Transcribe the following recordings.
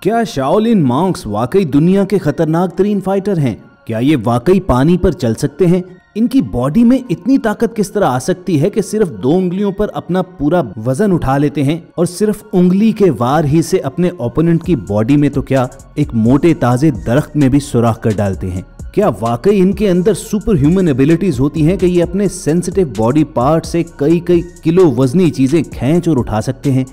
क्या Shaolin Monks वाकई दुनिया के खतरनाक तरीन फाइटर हैं? क्या ये वाकई पानी पर चल सकते हैं? इनकी बॉडी में इतनी ताकत किस तरह आ सकती है कि सिर्फ 2 उंगलियों पर अपना पूरा वजन उठा लेते हैं और सिर्फ उंगली के वार ही से अपने ओपोनेंट की बॉडी में तो क्या एक मोटे ताजे दरख्त में भी सुराख कर डालते हैं? क्या वाकई इनके अंदर सुपर ह्यूमन एबिलिटीज होती हैं कि ये अपने सेंसिटिव बॉडी पार्ट से कई किलो वजनी चीजें खींच और उठा सकते हैं?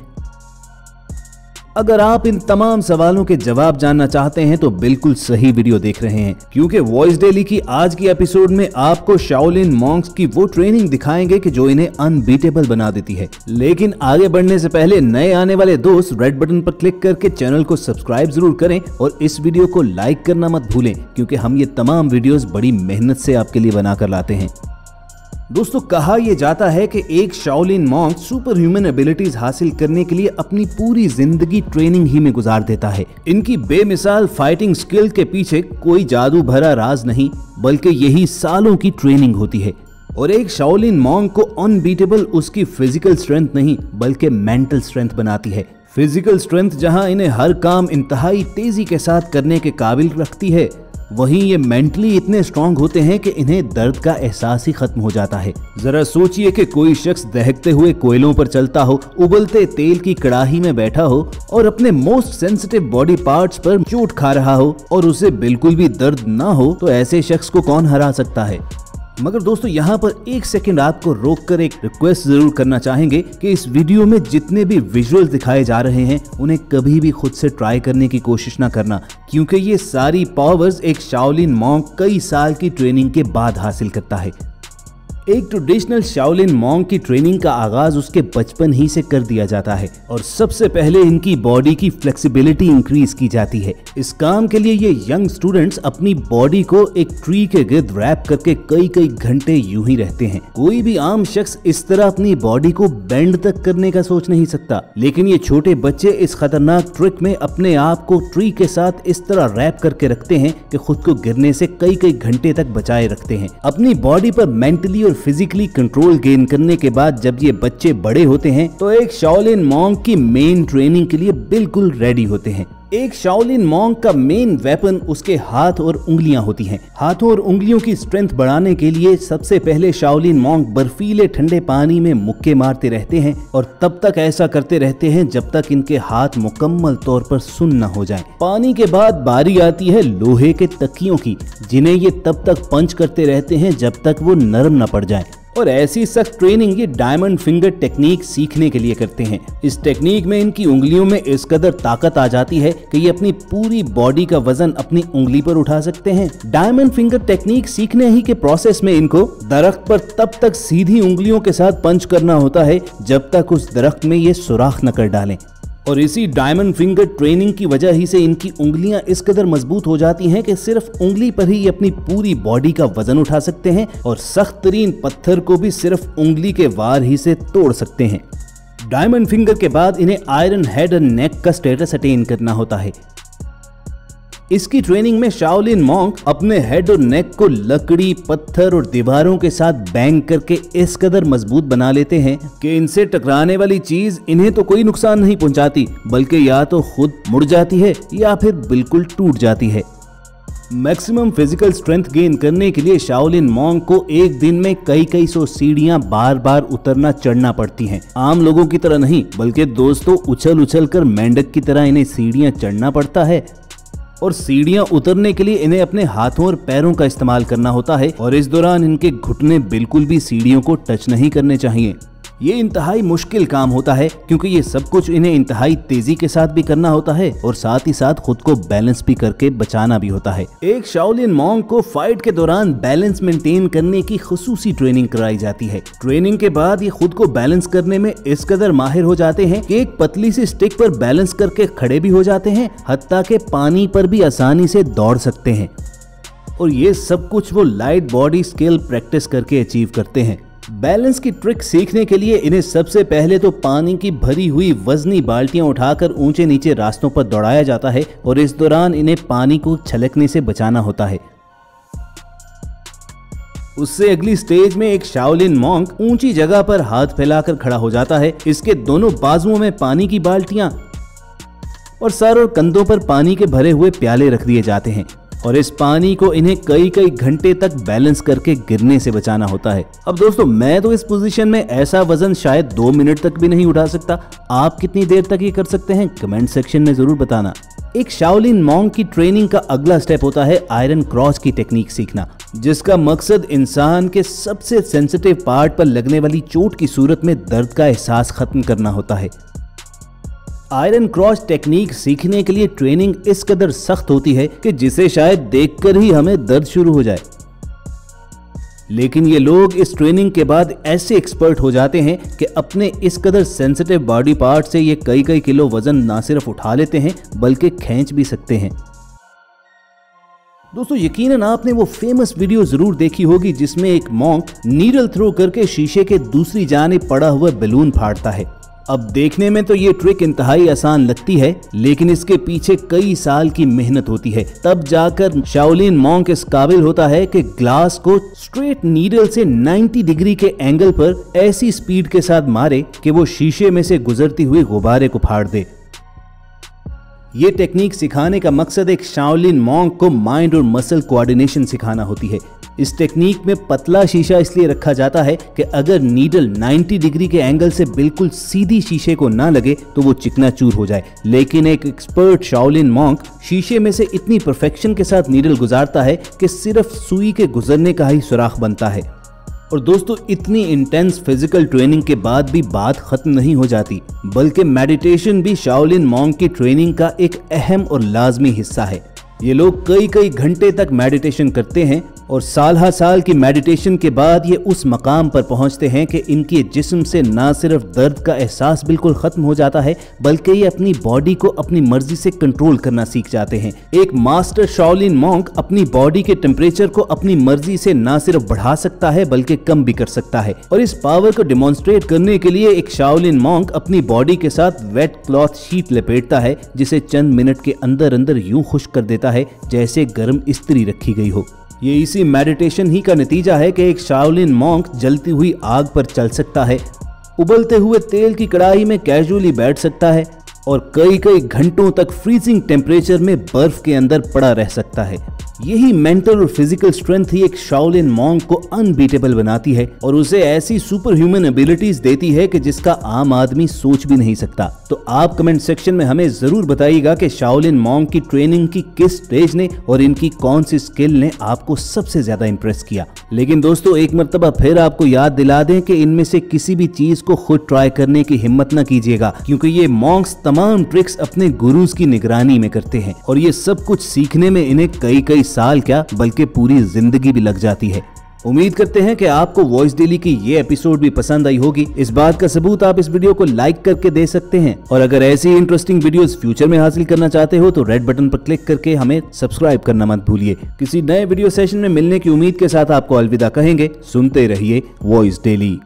अगर आप इन तमाम सवालों के जवाब जानना चाहते हैं तो बिल्कुल सही वीडियो देख रहे हैं, क्योंकि वॉइस डेली की आज की एपिसोड में आपको शाओलिन मॉन्क्स की वो ट्रेनिंग दिखाएंगे कि जो इन्हें अनबीटेबल बना देती है। लेकिन आगे बढ़ने से पहले नए आने वाले दोस्त रेड बटन पर क्लिक करके चैनल को सब्सक्राइब जरूर करें और इस वीडियो को लाइक करना मत भूलें, क्योंकि हम ये तमाम वीडियोस बड़ी मेहनत से आपके लिए बनाकर लाते हैं। दोस्तों, कहा यह जाता है कि एक Shaolin monk super human abilities हासिल करने के लिए अपनी पूरी जिंदगी ट्रेनिंग ही में गुजार देता है। इनकी बेमिसाल फाइटिंग स्किल के पीछे कोई जादू भरा राज नहीं, बल्कि यही सालों की ट्रेनिंग होती है। और एक शाओलिन मॉन्क को अनबीटेबल उसकी फिजिकल स्ट्रेंथ नहीं बल्कि मेंटल स्ट्रेंथ बनाती है। फिजिकल स्ट्रेंथ जहां इन्हें हर काम इंतहाई तेजी के साथ करने के काबिल रखती है, वहीं ये मेंटली इतने स्ट्रांग होते हैं कि इन्हें दर्द का एहसास ही खत्म हो जाता है। जरा सोचिए कि कोई शख्स दहकते हुए कोयलों पर चलता हो, उबलते तेल की कड़ाही में बैठा हो और अपने मोस्ट सेंसिटिव बॉडी पार्ट्स पर चोट खा रहा हो और उसे बिल्कुल भी दर्द ना हो, तो ऐसे शख्स को कौन हरा सकता है? मगर दोस्तों, यहाँ पर एक सेकंड आपको रोककर एक रिक्वेस्ट जरूर करना चाहेंगे कि इस वीडियो में जितने भी विजुअल्स दिखाए जा रहे हैं उन्हें कभी भी खुद से ट्राई करने की कोशिश ना करना, क्योंकि ये सारी पावर्स एक शाओलिन मॉन्क कई साल की ट्रेनिंग के बाद हासिल करता है। एक ट्रेडिशनल शाओलिन मॉन्क की ट्रेनिंग का आगाज उसके बचपन ही से कर दिया जाता है और सबसे पहले इनकी बॉडी की फ्लेक्सिबिलिटी इंक्रीज की जाती है। इस काम के लिए ये यंग स्टूडेंट्स अपनी बॉडी को एक ट्री के गिर्द रैप करके कई घंटे यूं ही रहते हैं। कोई भी आम शख्स इस तरह अपनी बॉडी को बेंड तक करने का सोच नहीं सकता, लेकिन ये छोटे बच्चे इस खतरनाक ट्रिक में अपने आप को ट्री के साथ इस तरह रैप करके रखते हैं कि खुद को गिरने से कई घंटे तक बचाए रखते हैं। अपनी बॉडी पर मेंटली फिजिकली कंट्रोल गेन करने के बाद जब ये बच्चे बड़े होते हैं तो एक शाओलिन मॉन्क की मेन ट्रेनिंग के लिए बिल्कुल रेडी होते हैं। एक शाओलिन मॉन्क का मेन वेपन उसके हाथ और उंगलियां होती हैं। हाथों और उंगलियों की स्ट्रेंथ बढ़ाने के लिए सबसे पहले शाओलिन मॉन्क बर्फीले ठंडे पानी में मुक्के मारते रहते हैं और तब तक ऐसा करते रहते हैं जब तक इनके हाथ मुकम्मल तौर पर सुन्न न हो जाएं। पानी के बाद बारी आती है लोहे के तकियों की, जिन्हें ये तब तक पंच करते रहते हैं जब तक वो नरम न पड़ जाएं। और ऐसी सख्त ट्रेनिंग ये डायमंड फिंगर टेक्निक सीखने के लिए करते हैं। इस टेक्निक में इनकी उंगलियों में इस कदर ताकत आ जाती है कि ये अपनी पूरी बॉडी का वजन अपनी उंगली पर उठा सकते हैं। डायमंड फिंगर टेक्निक सीखने ही के प्रोसेस में इनको दरख्त पर तब तक सीधी उंगलियों के साथ पंच करना होता है जब तक उस दरख्त में ये सुराख न कर डालें। और इसी डायमंड फिंगर ट्रेनिंग की वजह ही से इनकी उंगलियां इस कदर मजबूत हो जाती हैं कि सिर्फ उंगली पर ही अपनी पूरी बॉडी का वजन उठा सकते हैं और सख्त तरीन पत्थर को भी सिर्फ उंगली के वार ही से तोड़ सकते हैं। डायमंड फिंगर के बाद इन्हें आयरन हेड और नेक का स्टेटस अटेन करना होता है। इसकी ट्रेनिंग में शाओलिन मॉन्क अपने हेड और नेक को लकड़ी, पत्थर और दीवारों के साथ बैंग करके इस कदर मजबूत बना लेते हैं कि इनसे टकराने वाली चीज इन्हें तो कोई नुकसान नहीं पहुंचाती, बल्कि या तो खुद मुड़ जाती है या फिर बिल्कुल टूट जाती है। मैक्सिमम फिजिकल स्ट्रेंथ गेन करने के लिए शाओलिन मॉन्क को एक दिन में कई सौ सीढ़ियां बार बार उतरना चढ़ना पड़ती हैं। आम लोगों की तरह नहीं, बल्कि दोस्तों उछल कर मेंढक की तरह इन्हें सीढ़ियां चढ़ना पड़ता है। और सीढ़ियां उतरने के लिए इन्हें अपने हाथों और पैरों का इस्तेमाल करना होता है और इस दौरान इनके घुटने बिल्कुल भी सीढ़ियों को टच नहीं करने चाहिए। ये इंतहाई मुश्किल काम होता है क्योंकि ये सब कुछ इन्हें इंतहाई तेजी के साथ भी करना होता है और साथ ही साथ खुद को बैलेंस भी करके बचाना भी होता है। एक शाओलिन मॉन्क को फाइट के दौरान बैलेंस मेंटेन करने की खुसूसी ट्रेनिंग कराई जाती है। ट्रेनिंग के बाद ये खुद को बैलेंस करने में इस कदर माहिर हो जाते हैं कि एक पतली सी स्टिक पर बैलेंस करके खड़े भी हो जाते हैं, हत्ता के पानी पर भी आसानी से दौड़ सकते हैं। और ये सब कुछ वो लाइट बॉडी स्किल प्रैक्टिस करके अचीव करते हैं। बैलेंस की ट्रिक सीखने के लिए इन्हें सबसे पहले तो पानी की भरी हुई वजनी बाल्टियां उठाकर ऊंचे नीचे रास्तों पर दौड़ाया जाता है और इस दौरान इन्हें पानी को छलकने से बचाना होता है। उससे अगली स्टेज में एक शाओलिन मॉन्क ऊंची जगह पर हाथ फैलाकर खड़ा हो जाता है। इसके दोनों बाजुओं में पानी की बाल्टियां और सर और कंधों पर पानी के भरे हुए प्याले रख दिए जाते हैं और इस पानी को इन्हें कई कई घंटे तक बैलेंस करके गिरने से बचाना होता है। अब दोस्तों मैं तो इस पोजीशन में ऐसा वजन शायद 2 मिनट तक भी नहीं उठा सकता। आप कितनी देर तक ये कर सकते हैं कमेंट सेक्शन में जरूर बताना। एक शाओलिन मॉन्क की ट्रेनिंग का अगला स्टेप होता है आयरन क्रॉस की टेक्निक सीखना, जिसका मकसद इंसान के सबसे सेंसिटिव पार्ट पर लगने वाली चोट की सूरत में दर्द का एहसास खत्म करना होता है। आयरन क्रॉस टेक्निक सीखने के लिए ट्रेनिंग इस कदर सख्त होती है कि जिसे शायद देखकर ही हमें दर्द शुरू हो जाए, लेकिन ये लोग इस ट्रेनिंग के बाद ऐसे एक्सपर्ट हो जाते हैं कि अपने इस कदर सेंसिटिव बॉडी पार्ट से ये कई कई किलो वजन ना सिर्फ उठा लेते हैं बल्कि खींच भी सकते हैं। दोस्तों यकीनन आपने वो फेमस वीडियो जरूर देखी होगी जिसमें एक मॉन्क नीडल थ्रो करके शीशे के दूसरी जानिब पड़ा हुआ बैलून फाड़ता है। अब देखने में तो ये ट्रिक इंतहाई आसान लगती है, लेकिन इसके पीछे कई साल की मेहनत होती है। तब जाकर शाओलिन मॉन्क इस काबिल होता है कि ग्लास को स्ट्रेट नीडल से 90 डिग्री के एंगल पर ऐसी स्पीड के साथ मारे कि वो शीशे में से गुजरती हुई गुब्बारे को फाड़ दे। ये टेक्निक सिखाने का मकसद एक शाओलिन मॉन्क को माइंड और मसल कोऑर्डिनेशन सिखाना होती है। इस टेक्निक में पतला शीशा इसलिए रखा जाता है कि अगर नीडल 90 डिग्री के एंगल से बिल्कुल सीधी शीशे को ना लगे तो वो चिकनाचूर हो जाए, लेकिन एक एक्सपर्ट शाओलिन मॉन्क शीशे में से इतनी परफेक्शन के साथ नीडल गुजारता है कि सिर्फ सुई के गुजरने का ही सुराख बनता है। और दोस्तों इतनी इंटेंस फिजिकल ट्रेनिंग के बाद भी बात खत्म नहीं हो जाती, बल्कि मेडिटेशन भी शाओलिन मॉन्क की ट्रेनिंग का एक अहम और लाजमी हिस्सा है। ये लोग कई कई घंटे तक मेडिटेशन करते हैं और साल हर साल की मेडिटेशन के बाद ये उस मकाम पर पहुंचते हैं कि इनके जिस्म से ना सिर्फ दर्द का एहसास बिल्कुल खत्म हो जाता है बल्कि ये अपनी बॉडी को अपनी मर्जी से कंट्रोल करना सीख जाते हैं। एक मास्टर शाओलिन मॉन्क अपनी बॉडी के टेम्परेचर को अपनी मर्जी से ना सिर्फ बढ़ा सकता है बल्कि कम भी कर सकता है, और इस पावर को डिमॉन्स्ट्रेट करने के लिए एक शाओलिन मॉन्क अपनी बॉडी के साथ वेट क्लॉथ शीट लपेटता है जिसे चंद मिनट के अंदर अंदर यूं खुश्क कर देता है जैसे गर्म इस्त्री रखी गई हो। ये इसी मेडिटेशन ही का नतीजा है कि एक शाओलिन मॉन्क जलती हुई आग पर चल सकता है, उबलते हुए तेल की कढ़ाई में कैजुअली बैठ सकता है और कई कई घंटों तक फ्रीजिंग टेम्परेचर में बर्फ के अंदर पड़ा रह सकता है। यही मेंटल और फिजिकल स्ट्रेंथ ही एक शाओलिन मॉन्क को अनबीटेबल बनाती है और उसे ऐसी सुपर ह्यूमन एबिलिटीज देती है कि जिसका आम आदमी सोच भी नहीं सकता। तो आप कमेंट सेक्शन में हमें जरूर बताइएगा कि शाओलिन मॉन्क की ट्रेनिंग की किस स्टेज ने और इनकी कौन सी स्किल ने आपको सबसे ज्यादा इंप्रेस किया। लेकिन दोस्तों एक मर्तबा फिर आपको याद दिला दें कि इनमें से किसी भी चीज को खुद ट्राई करने की हिम्मत न कीजिएगा, क्योंकि ये मॉन्क्स तमाम ट्रिक्स अपने गुरुज की निगरानी में करते हैं और ये सब कुछ सीखने में इन्हें कई कई साल क्या बल्कि पूरी जिंदगी भी लग जाती है। उम्मीद करते हैं कि आपको वॉइस डेली की ये एपिसोड भी पसंद आई होगी। इस बात का सबूत आप इस वीडियो को लाइक करके दे सकते हैं, और अगर ऐसी इंटरेस्टिंग वीडियोस फ्यूचर में हासिल करना चाहते हो तो रेड बटन पर क्लिक करके हमें सब्सक्राइब करना मत भूलिए। किसी नए वीडियो सेशन में मिलने की उम्मीद के साथ आपको अलविदा कहेंगे। सुनते रहिए वॉइस डेली।